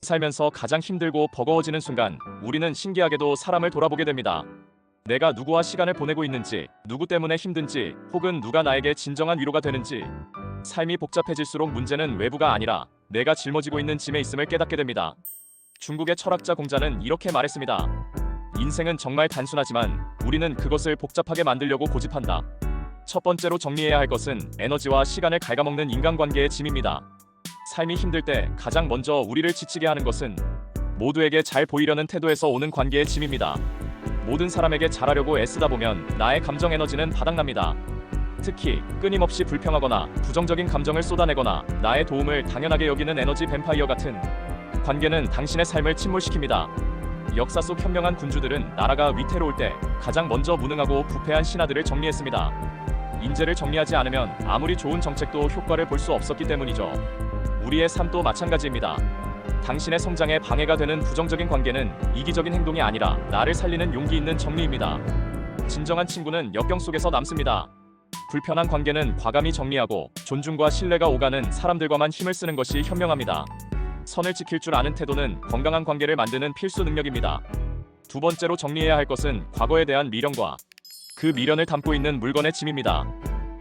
살면서 가장 힘들고 버거워지는 순간 우리는 신기하게도 사람을 돌아보게 됩니다. 내가 누구와 시간을 보내고 있는지, 누구 때문에 힘든지, 혹은 누가 나에게 진정한 위로가 되는지. 삶이 복잡해질수록 문제는 외부가 아니라 내가 짊어지고 있는 짐에 있음을 깨닫게 됩니다. 중국의 철학자 공자는 이렇게 말했습니다. 인생은 정말 단순하지만 우리는 그것을 복잡하게 만들려고 고집한다. 첫 번째로 정리해야 할 것은 에너지와 시간을 갉아먹는 인간관계의 짐입니다. 삶이 힘들 때 가장 먼저 우리를 지치게 하는 것은 모두에게 잘 보이려는 태도에서 오는 관계의 짐입니다. 모든 사람에게 잘하려고 애쓰다 보면 나의 감정 에너지는 바닥납니다. 특히 끊임없이 불평하거나 부정적인 감정을 쏟아내거나 나의 도움을 당연하게 여기는 에너지 뱀파이어 같은 관계는 당신의 삶을 침몰시킵니다. 역사 속 현명한 군주들은 나라가 위태로울 때 가장 먼저 무능하고 부패한 신하들을 정리했습니다. 인재를 정리하지 않으면 아무리 좋은 정책도 효과를 볼 수 없었기 때문이죠. 우리의 삶도 마찬가지입니다. 당신의 성장에 방해가 되는 부정적인 관계는 이기적인 행동이 아니라 나를 살리는 용기 있는 정리입니다. 진정한 친구는 역경 속에서 남습니다. 불편한 관계는 과감히 정리하고 존중과 신뢰가 오가는 사람들과만 힘을 쓰는 것이 현명합니다. 선을 지킬 줄 아는 태도는 건강한 관계를 만드는 필수 능력입니다. 두 번째로 정리해야 할 것은 과거에 대한 미련과 그 미련을 담고 있는 물건의 짐입니다.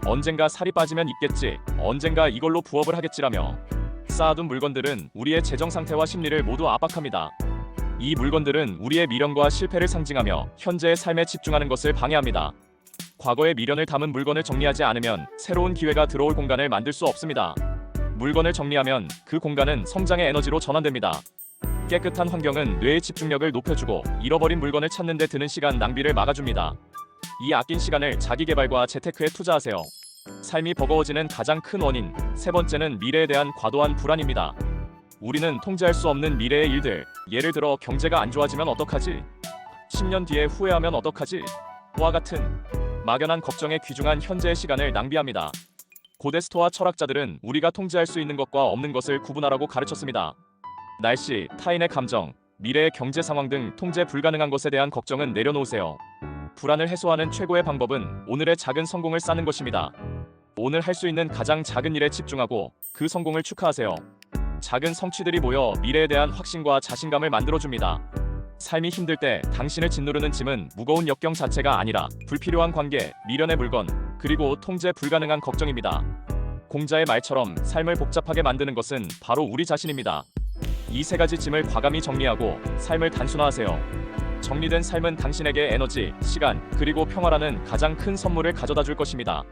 언젠가 살이 빠지면 있겠지, 언젠가 이걸로 부업을 하겠지라며 쌓아둔 물건들은 우리의 재정 상태와 심리를 모두 압박합니다. 이 물건들은 우리의 미련과 실패를 상징하며 현재의 삶에 집중하는 것을 방해합니다. 과거의 미련을 담은 물건을 정리하지 않으면 새로운 기회가 들어올 공간을 만들 수 없습니다. 물건을 정리하면 그 공간은 성장의 에너지로 전환됩니다. 깨끗한 환경은 뇌의 집중력을 높여주고 잃어버린 물건을 찾는 데 드는 시간 낭비를 막아줍니다. 이 아낀 시간을 자기개발과 재테크에 투자하세요. 삶이 버거워지는 가장 큰 원인, 세 번째는 미래에 대한 과도한 불안입니다. 우리는 통제할 수 없는 미래의 일들, 예를 들어 경제가 안 좋아지면 어떡하지? 10년 뒤에 후회하면 어떡하지? 와 같은 막연한 걱정에 귀중한 현재의 시간을 낭비합니다. 고대 스토아 철학자들은 우리가 통제할 수 있는 것과 없는 것을 구분하라고 가르쳤습니다. 날씨, 타인의 감정, 미래의 경제 상황 등 통제 불가능한 것에 대한 걱정은 내려놓으세요. 불안을 해소하는 최고의 방법은 오늘의 작은 성공을 쌓는 것입니다. 오늘 할 수 있는 가장 작은 일에 집중하고 그 성공을 축하하세요. 작은 성취들이 모여 미래에 대한 확신과 자신감을 만들어줍니다. 삶이 힘들 때 당신을 짓누르는 짐은 무거운 역경 자체가 아니라 불필요한 관계, 미련의 물건, 그리고 통제 불가능한 걱정입니다. 공자의 말처럼 삶을 복잡하게 만드는 것은 바로 우리 자신입니다. 이 세 가지 짐을 과감히 정리하고 삶을 단순화하세요. 정리된 삶은 당신에게 에너지, 시간, 그리고 평화라는 가장 큰 선물을 가져다 줄 것입니다.